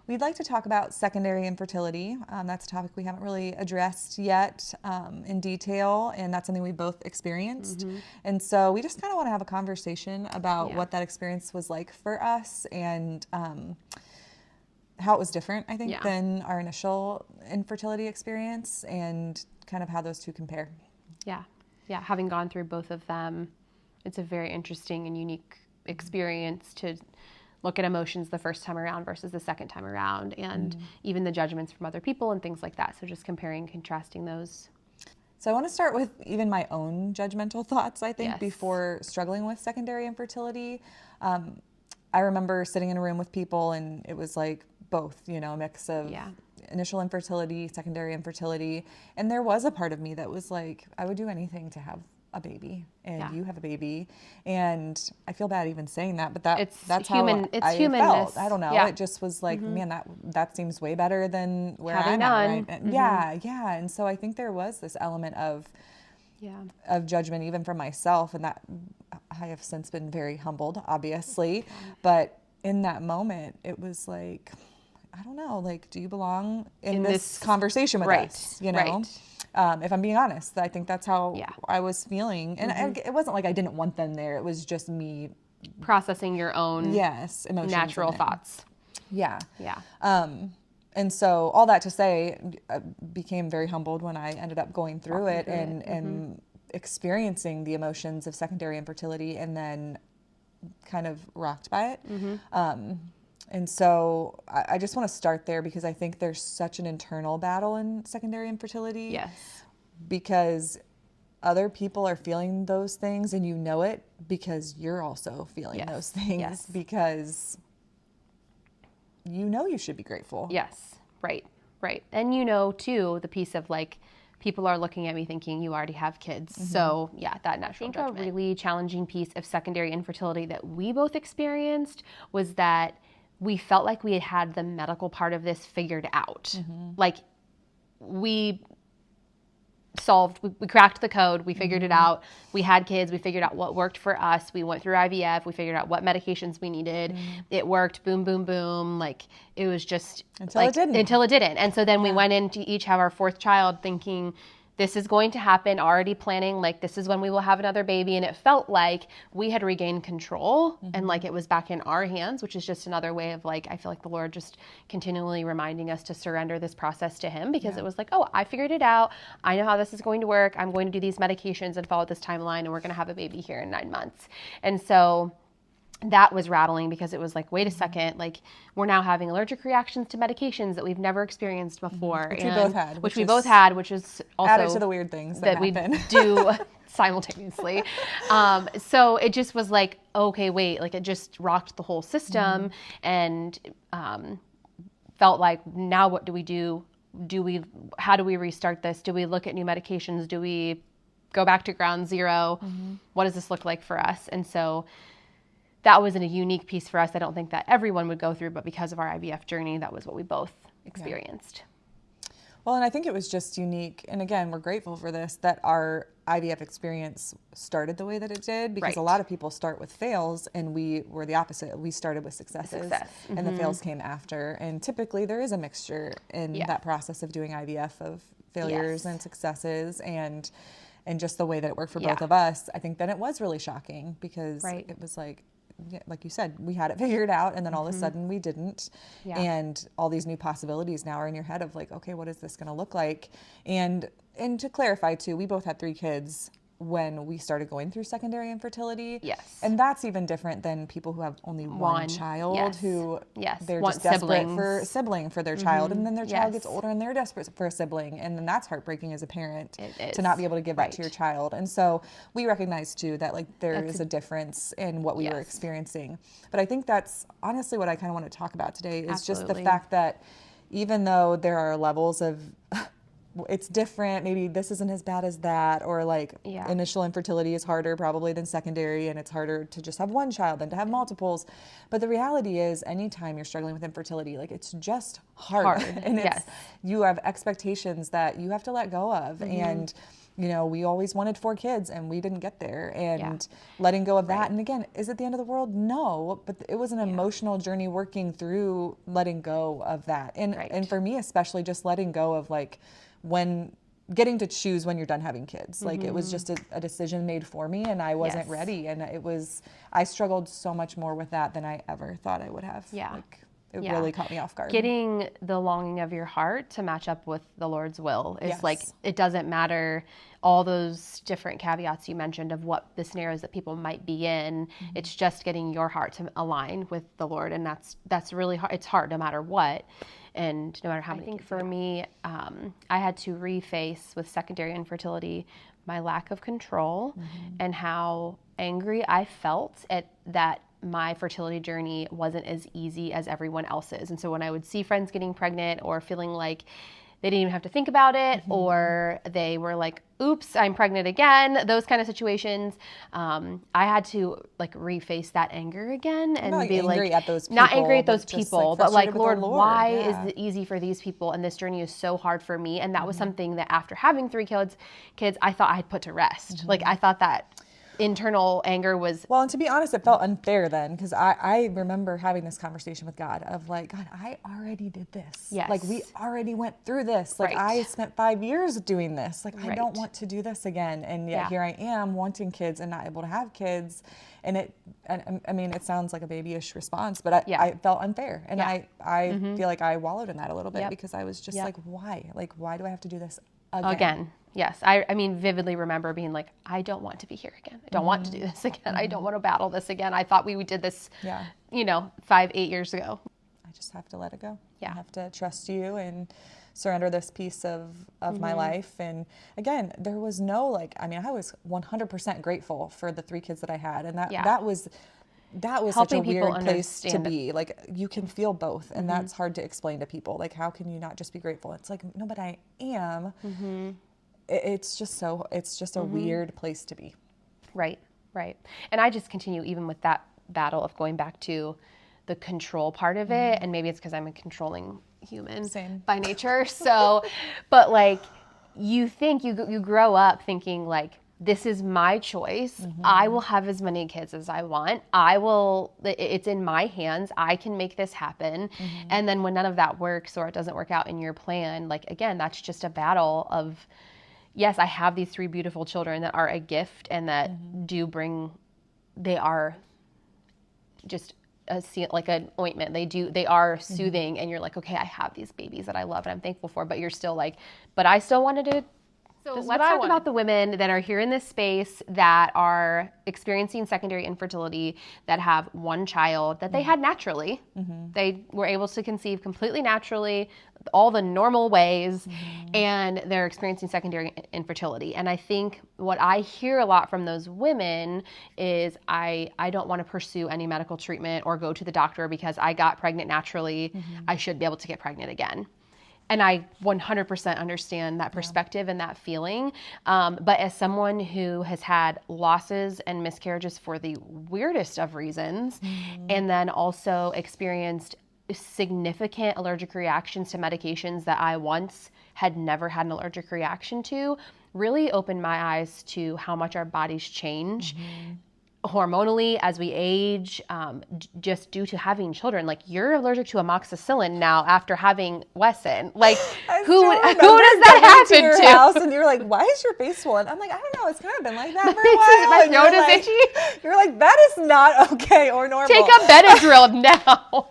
We'd like to talk about secondary infertility. That's a topic we haven't really addressed yet in detail, and that's something we both experienced. And so we just kind of want to have a conversation about what that experience was like for us and how it was different, I think, than our initial infertility experience, and kind of how those two compare. Yeah. Having gone through both of them, it's a very interesting and unique experience to look at emotions the first time around versus the second time around, and even the judgments from other people and things like that. So just comparing, contrasting those. So I want to start with even my own judgmental thoughts, I think, before struggling with secondary infertility. I remember sitting in a room with people, and it was like both, a mix of initial infertility, secondary infertility. And there was a part of me that was like, I would do anything to have a baby, and you have a baby, and I feel bad even saying that, but that's human, how I felt. I don't know. It just was like, man, that seems way better than where I'm at, right? And so I think there was this element of judgment even from myself, and that I have since been very humbled, obviously, but in that moment, it was like, I don't know, like, do you belong in this conversation with us? If I'm being honest, I think that's how I was feeling. And it wasn't like I didn't want them there. It was just me processing your own emotions, natural thoughts. Yeah. And so all that to say, I became very humbled when I ended up going through it and experiencing the emotions of secondary infertility, and then kind of rocked by it. And so I just want to start there, because I think there's such an internal battle in secondary infertility. Yes. Because other people are feeling those things, and you know it because you're also feeling those things, because you should be grateful. Yes. Right. And too, the piece of like, people are looking at me thinking you already have kids. So that natural judgment. A really challenging piece of secondary infertility that we both experienced was that we felt like we had the medical part of this figured out. Like we cracked the code, we figured it out, we had kids, we figured out what worked for us, we went through IVF, we figured out what medications we needed, it worked, boom, boom, boom, like it was just until it didn't. And so then we went in to each have our fourth child thinking, this is going to happen, already planning, like this is when we will have another baby. And it felt like we had regained control and like it was back in our hands, which is just another way of like, I feel like the Lord just continually reminding us to surrender this process to him, because it was like, oh, I figured it out. I know how this is going to work. I'm going to do these medications and follow this timeline, and we're going to have a baby here in 9 months. And so that was rattling, because it was like, wait a second, like we're now having allergic reactions to medications that we've never experienced before. Which we both had. Which is also added to the weird things that we do simultaneously. So it just was like, okay, wait, like it just rocked the whole system, and felt like, now what do we do? How do we restart this? Do we look at new medications? Do we go back to ground zero? What does this look like for us? And so that was a unique piece for us. I don't think that everyone would go through, but because of our IVF journey, that was what we both experienced. Well, and I think it was just unique. And again, we're grateful for this, that our IVF experience started the way that it did, because a lot of people start with fails, and we were the opposite. We started with successes, and the fails came after. And typically there is a mixture in that process of doing IVF of failures and successes, and just the way that it worked for both of us. I think then it was really shocking, because it was like you said, we had it figured out, and then all of a sudden we didn't. And all these new possibilities now are in your head of like, okay, what is this going to look like? And to clarify too, we both had 3 kids when we started going through secondary infertility. Yes. And that's even different than people who have only one child, who they're want just desperate siblings. for a sibling for their child. And then their child gets older and they're desperate for a sibling. And then that's heartbreaking as a parent to not be able to give that to your child. And so we recognize too that like there is a difference in what we were experiencing. But I think that's honestly what I kind of want to talk about today is just the fact that even though there are levels of it's different, maybe this isn't as bad as that, or like initial infertility is harder probably than secondary, and it's harder to just have one child than to have multiples. But the reality is, anytime you're struggling with infertility, like it's just hard. And it's, you have expectations that you have to let go of. And you know, we always wanted 4 kids and we didn't get there, and letting go of that. And again, is it the end of the world? No, but it was an emotional journey working through letting go of that. And for me, especially just letting go of like when getting to choose when you're done having kids. Like it was just a decision made for me, and I wasn't ready. And I struggled so much more with that than I ever thought I would have. Yeah. Like, it really caught me off guard. Getting the longing of your heart to match up with the Lord's will is like, it doesn't matter all those different caveats you mentioned of what the scenarios that people might be in. It's just getting your heart to align with the Lord. And that's really hard. It's hard no matter what. And no matter how many. I think for me, I had to reface with secondary infertility my lack of control and how angry I felt at that my fertility journey wasn't as easy as everyone else's. And so when I would see friends getting pregnant or feeling like they didn't even have to think about it, or they were like, oops, I'm pregnant again, those kind of situations, I had to like reface that anger again and not be angry like, at those people, not angry at but those just, people, like, but like, frustrated with the Lord, why Yeah. is it easy for these people? And this journey is so hard for me. And that was something that after having 3 kids, I thought I had put to rest. Like I thought that internal anger was. Well, and to be honest, it felt unfair then, because I remember having this conversation with God of like, God, I already did this. Yes. Like we already went through this. Like I spent 5 years doing this. Like I don't want to do this again. And yet here I am wanting kids and not able to have kids. And I mean, it sounds like a babyish response, but I felt unfair. And I feel like I wallowed in that a little bit because I was just like, why? Like, why do I have to do this again? Yes. I mean, vividly remember being like, I don't want to be here again. I don't want to do this again. I don't want to battle this again. I thought we did this, 5-8 years ago. I just have to let it go. Yeah. I have to trust you and surrender this piece of my life. And again, there was no I was 100% grateful for the 3 kids that I had. And that was such a weird place to be. Like you can feel both, and that's hard to explain to people. Like, how can you not just be grateful? It's like, no, but I am. It's just a weird place to be. Right. And I just continue even with that battle of going back to the control part of it. And maybe it's because I'm a controlling human by nature. So, but like you think you grow up thinking like, this is my choice. I will have as many kids as I want. It's in my hands. I can make this happen. And then when none of that works or it doesn't work out in your plan, like, again, that's just a battle of, yes, I have these 3 beautiful children that are a gift and that they are just like an ointment. They are soothing, and you're like, okay, I have these babies that I love and I'm thankful for, but you're still like, but I still wanted to. So let's talk about the women that are here in this space that are experiencing secondary infertility, that have 1 child that they had naturally. They were able to conceive completely naturally, all the normal ways, and they're experiencing secondary infertility. And I think what I hear a lot from those women is I don't want to pursue any medical treatment or go to the doctor because I got pregnant naturally. I should be able to get pregnant again. And I 100% understand that perspective and that feeling. But as someone who has had losses and miscarriages for the weirdest of reasons, and then also experienced significant allergic reactions to medications that I once had never had an allergic reaction to, really opened my eyes to how much our bodies change hormonally as we age, just due to having children. Like, you're allergic to amoxicillin now after having Wesson. Like, who does that happen to? House and you're like, why is your face swollen? I'm like, I don't know. It's kind of been like that for a while. My throat is itchy. You're like, that is not okay or normal. Take a Benadryl now.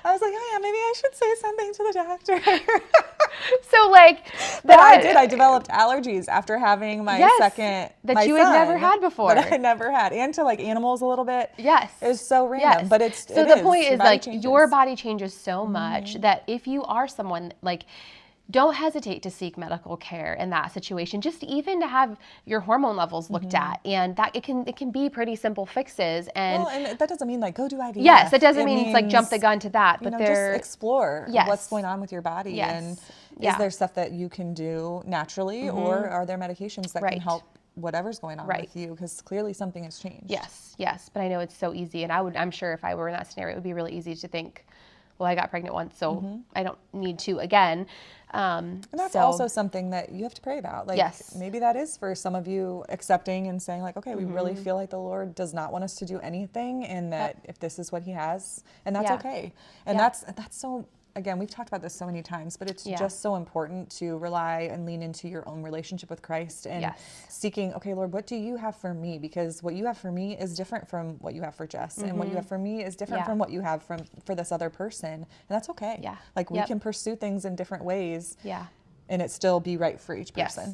I was like, oh yeah, maybe I should say something to the doctor. So like, but I did. I developed allergies after having my second, that you had never had before. That I never had, and to like animals a little bit. Yes, it was so random. But it's so the point is like your body changes so much that if you are someone like, don't hesitate to seek medical care in that situation, just even to have your hormone levels looked at, and that it can be pretty simple fixes. And that doesn't mean like go do IVF. Yes, it doesn't mean it's like jump the gun to that, but just explore what's going on with your body, and is there stuff that you can do naturally, or are there medications that can help whatever's going on with you, because clearly something has changed. Yes, but I know it's so easy, and I'm sure if I were in that scenario, it would be really easy to think, well, I got pregnant once, so I don't need to again. And that's also something that you have to pray about. Like, Yes. maybe that is for some of you accepting and saying like, okay, we really feel like the Lord does not want us to do anything, and that if this is what he has, and that's okay. And that's so, again, we've talked about this so many times, but it's just so important to rely and lean into your own relationship with Christ and seeking, okay, Lord, what do you have for me? Because what you have for me is different from what you have for Jess, and what you have for me is different from what you have for this other person, and that's okay. Yeah. Like, we can pursue things in different ways, Yeah. and it still be right for each person.